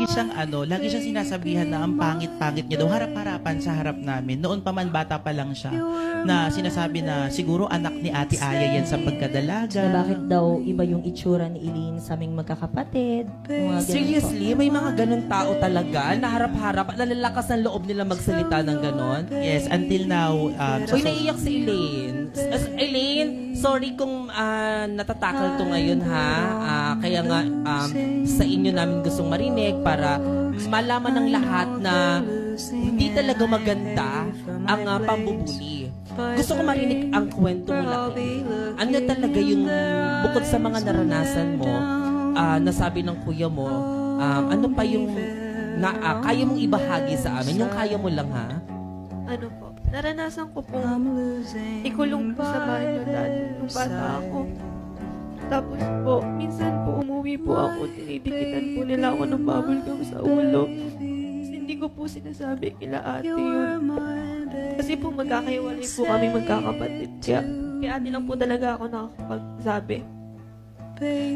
lagi siyang sinasabihan na ang pangit-pangit niya daw, harap-harapan sa harap namin. Noon pa man, bata pa lang siya, na sinasabi na siguro anak ni Ate Aya yan sa pagkadalaga. Na bakit daw iba yung itsura ni Eileen sa aming magkakapatid. Mga ganun Seriously, may mga ganun tao talaga na harap-harap at nalalakas ang loob nila magsalita ng ganon. Yes, until now. Uy, naiiyak si Elaine. Elaine, sorry kung natatakal to ngayon ha. Kaya nga sa inyo namin gustong marinig para malaman ng lahat na hindi talaga maganda ang pambubuli. Gusto ko marinig ang kwento mo lang. Ano talaga yung bukod sa mga naranasan mo, nasabi ng kuya mo, ano pa yung kaya mong ibahagi sa amin? Yung kaya mo lang ha? Ano po, naranasan ko po ikulong po sa bahay ng dati nung bata ako. Tapos po, minsan po umuwi po ako, tinidikitan po nila ako ng bubble gum sa ulo. Kasi hindi ko po sinasabi kila ate yun. Kasi po magkakaiwalay po kami magkakapatid. Kaya ate lang po talaga ako nakakapagsabi.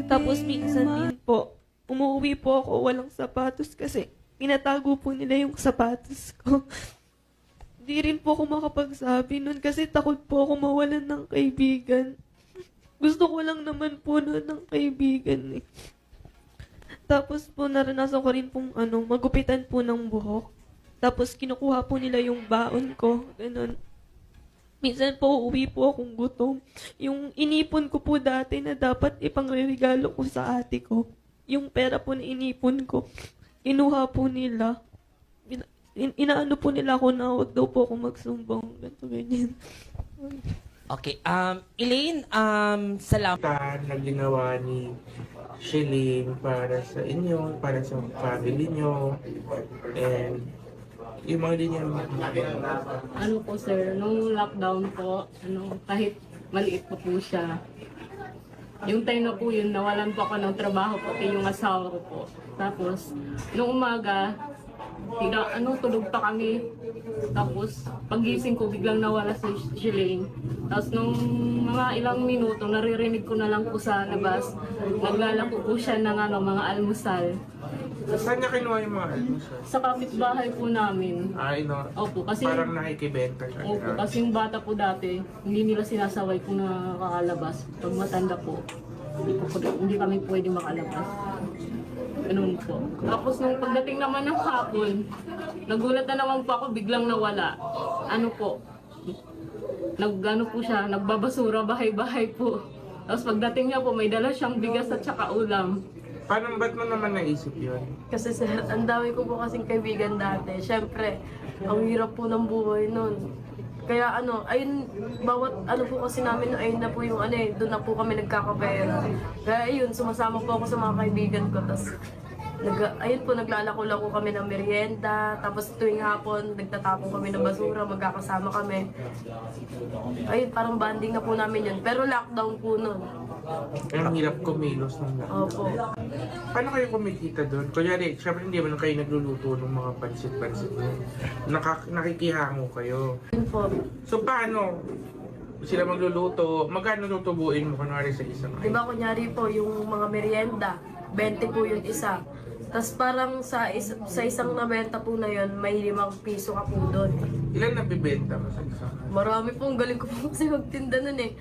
Tapos minsan din po, umuwi po ako walang sapatos kasi pinatago po nila yung sapatos ko. Hindi rin po ako makapagsabi nun kasi takot po ako mawalan ng kaibigan. Gusto ko lang naman po nun ng kaibigan eh. Tapos po naranasan ko rin pong magupitan po ng buhok. Tapos kinukuha po nila yung baon ko. Ganun. Minsan po uwi po akong gutom. Yung inipon ko po dati na dapat ipangregalo ko sa ate ko. Yung pera po na inipon ko, kinuha po nila. Inaano po nila ako na huwag daw po ako magsumbong. Ganito, ganyan. Okay, Elaine, salamat. Na ginawa ni Shelly para sa inyo, para sa family nyo, and yung mga linya. Ano po sir, nung lockdown po, kahit maliit pa po siya, yung time na po yun, nawalan po ako ng trabaho, pati yung asawa ko po. Tapos, nung umaga, tulog pa kami. Tapos, pagising ko, biglang nawala si Shelly. Tapos, nung mga ilang minuto, naririnig ko na lang po sa labas, naglalako po siya ng mga almusal. Saan niya kinuha yung mga almusal? Sa kapitbahay po namin. Ay, no. Opo, kasi Parang nakikibenta siya. opo, kasi yung bata po dati, hindi nila sinasaway kung nakakalabas. Pag matanda po, hindi kami pwede makalabas. Ganun po. Tapos nung pagdating naman ng hapon, nagulat na naman po ako, biglang nawala. Ano po, po siya, nagbabasura bahay-bahay po. Tapos pagdating niya po, may dala siyang bigas at saka ulam. Paano, ba't mo naman naisip yun? Kasi sir, ang dami ko po kasing kaibigan dati. Siyempre, ang hirap po ng buhay nun. Kaya ayun, bawat po kasi namin, ayun na po yung doon na po kami nagkakapera. Kaya ayun, sumasama po ako sa mga kaibigan ko. Tapos, ayun po, naglalako-lako kami ng merienda. Tapos tuwing hapon, nagtatapon kami ng basura, magkakasama kami. Ayun, parang banding na po namin yun. Pero lockdown po nun. Ang hirap kumilos ng lahat. Opo. Paano kayo kumikita doon? Kunyari, syempre hindi naman kayo nagluluto ng mga pansit-pansit mo. Nakikihango kayo. Yun po. So paano sila magluluto? Magkano tutubuin mo kunwari sa isang Di ba kunyari po, yung mga merienda, 20 po yung isa. Tapos parang sa isang nabenta po na yun, may 5 piso ka po doon. Ilan nabibenta mo sa isang? Marami pong galing ko po kasi magtinda nun eh.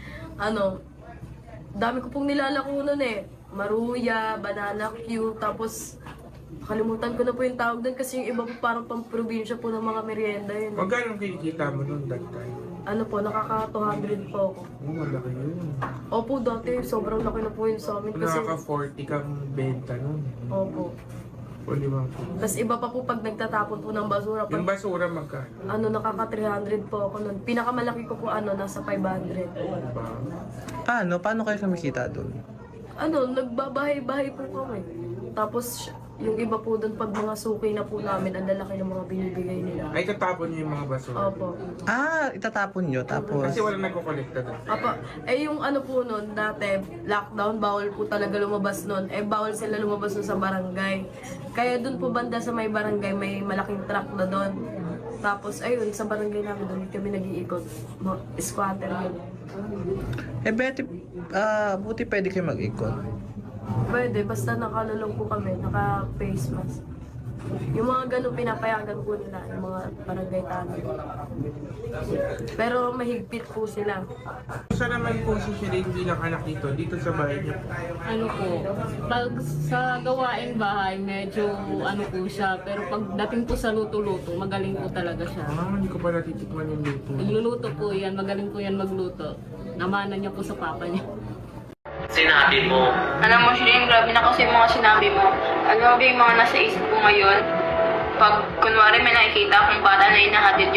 Dami ko pong nilalako nun eh. Maruya, banana Q, tapos kalimutan ko na po yung tawag doon kasi yung iba po parang pang-probinsya po ng mga merienda yun. Magkano kinikita mo noon that time? Nakaka 200 po ako. Oh, malaki yun. Opo, dati sobrang laki na po yun sa amin kasi... Nakaka 40 kang benta noon. Opo. O limang. Tapos iba pa po pag nagtatapon po ng basura. Yung Pag, basura magkano? nakaka 300 po ako nun. Pinakamalaki ko po nasa 500. Paano kayo kumikita doon? Nagbabahay-bahay po kami. Tapos yung iba po doon pag mga suki na po namin, ang lalaki ng mga binibigay nila. Ay, tatapon niyo yung mga basura. Opo. Itatapon nyo tapos... Kasi wala nagkokolekta doon. Yung po nun, dati, lockdown, bawal po talaga lumabas nun. Bawal sila lumabas nun sa barangay. Kaya doon po banda sa may barangay, may malaking truck na doon. Tapos, ayun, sa barangay namin doon kami nag-iikot. Squatter yun. Buti pwede kayo mag-ikot. Pwede, basta nakalulong po kami, naka-face mask. Yung mga ganun pinapayagan po nila, yung mga barangay tanod. Pero mahigpit po sila. Saan naman po si Shireen bilang anak dito sa bahay niyo? Ano po, pag sa gawaing bahay, medyo ano po siya. Pero pagdating po sa luto-luto, magaling po talaga siya. Hindi ko pa natitikman yung luto. Nagluluto po yan, magaling po yan magluto. Namana niya po sa papa niya. Sinabi mo, Alam mo, Shireen, grabe na kasi yung mga sinabi mo. Alam mo ba yung mga nasa isip ko ngayon? Pag kunwari may nakikita akong bata na inahatid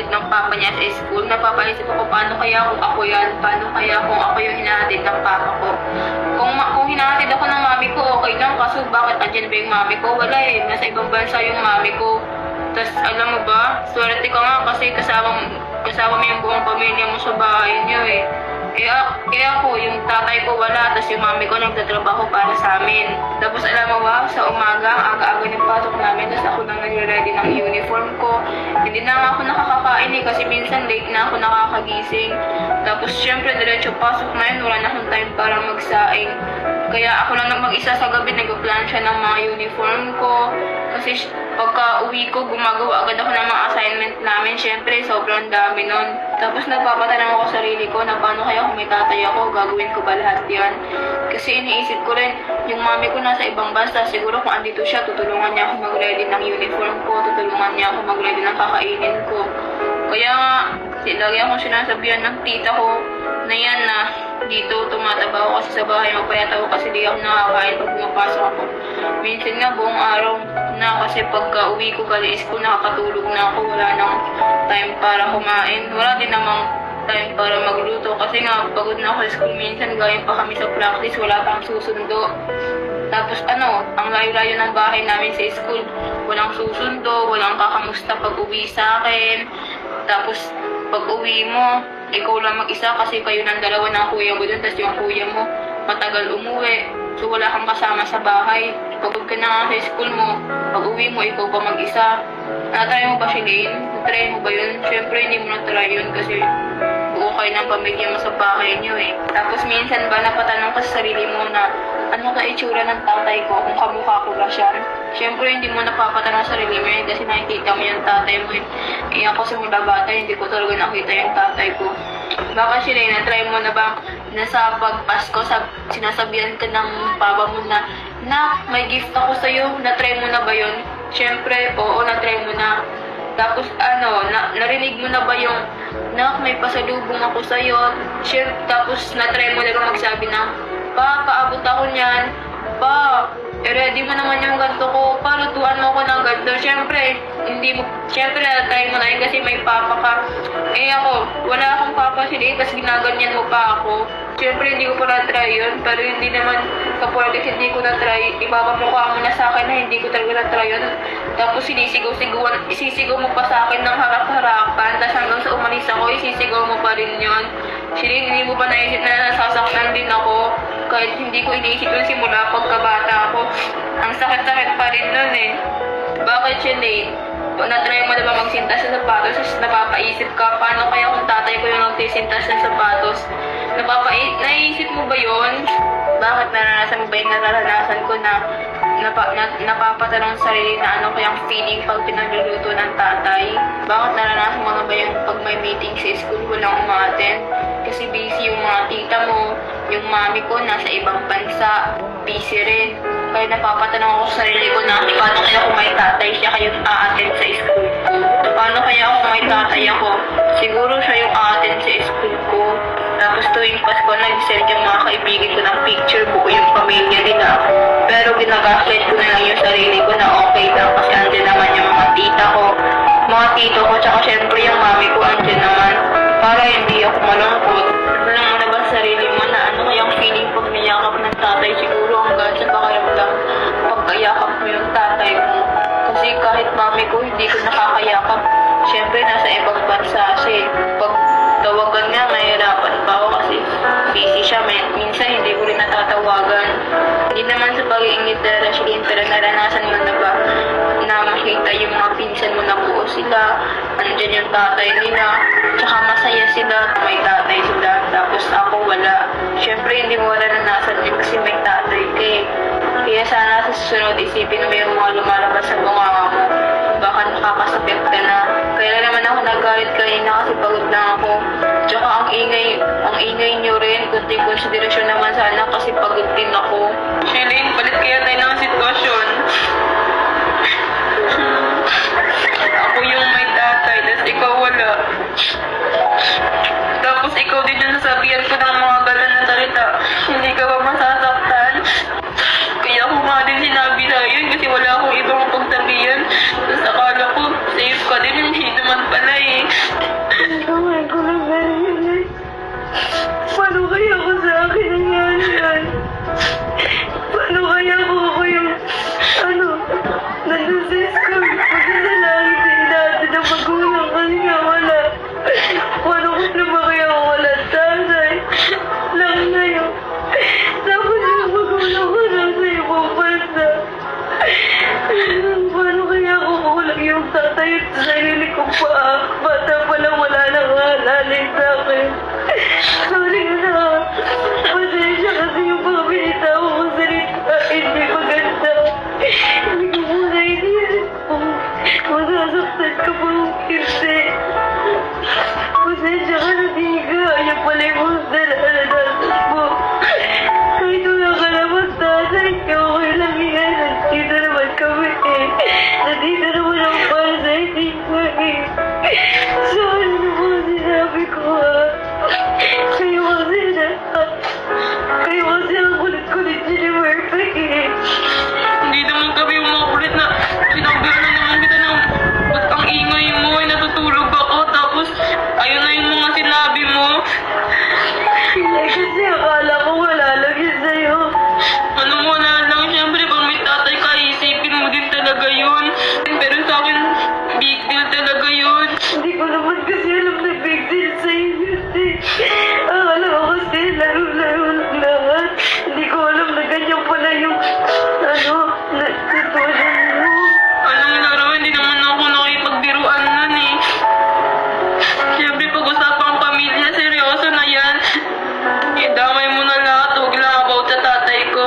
ng papa niya sa school, napapaisip ako, paano kaya kung ako yan? Paano kaya kung ako yung hinahatid ng papa ko? Kung hinahatid ako ng mami ko, okay lang. Kaso bakit andyan ba yung mami ko? Wala eh. Nasa ibang bansa yung mami ko. Tapos alam mo ba, swerte ka nga kasi kasama mo yung buong pamilya mo sa bahay niyo eh. Kaya ako, yung tatay ko wala, tapos yung mami ko nagtatrabaho para sa amin. Tapos alam mo ba, sa umaga, ang aga-aga ng pasok namin, tapos ako nang nagre-ready ng uniform ko. Hindi na nga ako nakakakain eh, kasi minsan late na ako nakakagising. Tapos syempre, diretso pasok na yun, wala na akong time para magsaing. Kaya ako lang mag-isa sa gabi, nag-plansya ng mga uniform ko. Kasi pagka uwi ko, gumagawa agad ako ng mga assignment namin. Syempre, sobrang dami nun. Tapos nagpapatanong ako sa sarili ko na paano kaya kung may tatay ako, gagawin ko ba lahat yan? Kasi iniisip ko rin, yung mami ko nasa ibang bansa, siguro kung andito siya, tutulungan niya ako mag-ready ng uniform ko, tutulungan niya ako mag-ready ng kakainin ko. Kaya nga, lagi akong sinasabihan ng tita ko na yan na dito tumataba ako kasi sa bahay, mapayat ako kasi di ako nakakain pag pumapasok ako. Minsan nga buong araw na kasi pagka uwi ko galing school, nakakatulog na ako, wala nang time para kumain. Wala din namang time para magluto kasi nga pagod na ako sa school minsan, galing pa kami sa practice, wala pang susundo. Tapos ang layo-layo ng bahay namin sa school, walang susundo, walang kakamusta pag uwi sa akin. Tapos pag uwi mo, ikaw lang mag-isa kasi kayo ng dalawa ng kuya mo dun, tapos yung kuya mo matagal umuwi. So wala kang kasama sa bahay. Pagod ka na nga sa school mo, pag uwi mo, ikaw pa mag-isa. Natry mo ba, Shilane? Natry mo ba yun? Siyempre hindi mo natry yun kasi buo kayo ng pamilya mo sa bahay niyo eh. Tapos minsan ba napatanong ka sa sarili mo na ano ka itsura ng tatay ko kung kamukha ko ba siya? Siyempre hindi mo napapatanong sa sarili mo yun kasi nakikita mo yung tatay mo eh. Eh ako simula bata, hindi ko talaga nakita yung tatay ko. Baka Shilane, na-try mo na ba na sa pagpasko, sinasabihan ka ng papa mo na may gift ako sa'yo, na-try mo na ba yun? Siyempre, oo, na-try mo na. Tapos narinig mo na ba yung may pasalubong ako sa'yo? Tapos na-try mo na ba magsabi na, pa, paabot ako niyan. Pa, ready mo naman yung ganito ko. Pa, lutuan mo ko ng ganito. Siyempre, na-try mo na yun kasi may papa ka. Eh ako, wala akong papa sila kasi ginaganyan mo pa ako. Siyempre, hindi ko pa na-try yun. Pero hindi naman kapag hindi ko na-try, ipapamukha mo na sa akin na hindi ko talaga na-try yun. Tapos isisigaw mo pa sa akin ng harap-harapan. Tapos hanggang sa umalis ako, isisigaw mo pa rin yun. Shilane, hindi mo ba naisip na nasasaktan din ako? Kahit hindi ko iniisip yun simula pagkabata ako. Ang sakit-sakit pa rin nun eh. Bakit, Shilane? Na-try mo na ba magsintas ng sapatos? Tapos napapaisip ka, paano kaya kung tatay ko yung nagsisintas ng sapatos? Naisip mo ba yun? Bakit naranasan mo ba yung naranasan ko na napapatanong sa sarili na ano kayang feeling pag pinagluluto ng tatay? Bakit naranasan mo na ba yung pag may meeting sa school walang umaten? Kasi busy yung mga tita mo, yung mami ko nasa ibang bansa, busy rin. Kaya napapatanong ako sa sarili ko na paano kaya kung may tatay siya kayo a-attend sa school ko? Paano kaya kung may tatay ako? Siguro siya yung a-attend sa school ko. Tapos tuwing Pasko, nag-send yung mga kaibigan ko ng picture, buo yung pamilya nila. Pero ginagaslight ko na lang yung sarili ko na okay lang kasi andyan naman yung mga tita ko, mga tito ko, tsaka syempre yung mami ko andyan naman. Para hindi ako malungkot. Alam mo na ba sa sarili mo na ano kayang feeling pag niyakap ng tatay? Siguro hanggang sa pakiramdam pagkayakap mo yung tatay mo. Kasi kahit mami ko, hindi ko nakakayakap. Siyempre, nasa ibang bansa siya. Pag tawagan nga, nahihirapan pa ako kasi busy siya. Minsan, hindi ko rin natatawagan. Hindi naman sa pag-iingit na Shilane, pero naranasan mo na ba na makita yung mga pinsan mo na buo sila, andyan yung tatay nila, tsaka masaya sila, may tatay sila, tapos ako wala. Siyempre, hindi mo naranasan yun kasi may tatay ka eh. Kaya sana sa susunod isipin mo yung mga lumalabas kanina kasi pagod na ako. Tsaka ang ingay nyo rin. Kunting konsiderasyon naman sana kasi pagod din ako. Shelin, palit kaya tayo ng sitwasyon. Ako yung may tatay, tapos ikaw wala. Tapos ikaw din yung nasabihan ko ng mga ganun na salita. Hindi ka ba masasaktan? Kaya ako nga din sinabi na yun kasi wala akong ibang pagsabihan. Tapos akala ko, safe ka din, hindi naman pala eh. Kamay ko lang ganyan eh. Paano kaya ako sa akin nangyari yan? Paano kaya ako yung, nandun sa school, pagkasalangin sa inatin ng magulang kasi nga wala. Paano ko naman kaya ako wala tatay? Lang na yun. Tapos yung magulang ko nasa ibang bansa. Paano kaya ako kulang yung tatay at sarili kong paa? Bata pa lang wala nang halalay sa akin. Sorry na. Pasensya kasi yung mga binitaw kong salita hindi maganda. Hindi ko muna iniisip kung masasaktan ka pa kung hindi. Pasensya ka na, Diga. Yan pala yung mga nalalasan mo. Kahit wala ka naman tatay, okay lang yan. Nandito naman kami eh. Nandito naman ang para sa hindi ko eh. Sorry na mga sinabi ko ha. Kayo kasi ang kulit-kulit niyo ni Murphy eh. Hindi naman kami yung mga kulit na sinabihan na naman kita ng ba't ang ingay mo ay natutulog ako tapos ayun na yung mga sinabi mo. Eh kasi akala ko wala lang yun sa'yo. Ano mo na lang, syempre pag may tatay ka, isipin mo din talaga yun. Pero sa akin, big deal talaga yun. Hindi ko naman kasi alam na big deal sa'yo yun eh. Akala ko kasi laro-laro lang lahat. Hindi ko alam na ganyan pala yung na sitwasyon mo. Anong laro, hindi naman ako nakipagbiruan nun eh. Syempre pag-usapang pamilya, seryoso na yan. Idamay mo na lahat, huwag lang about sa tatay ko.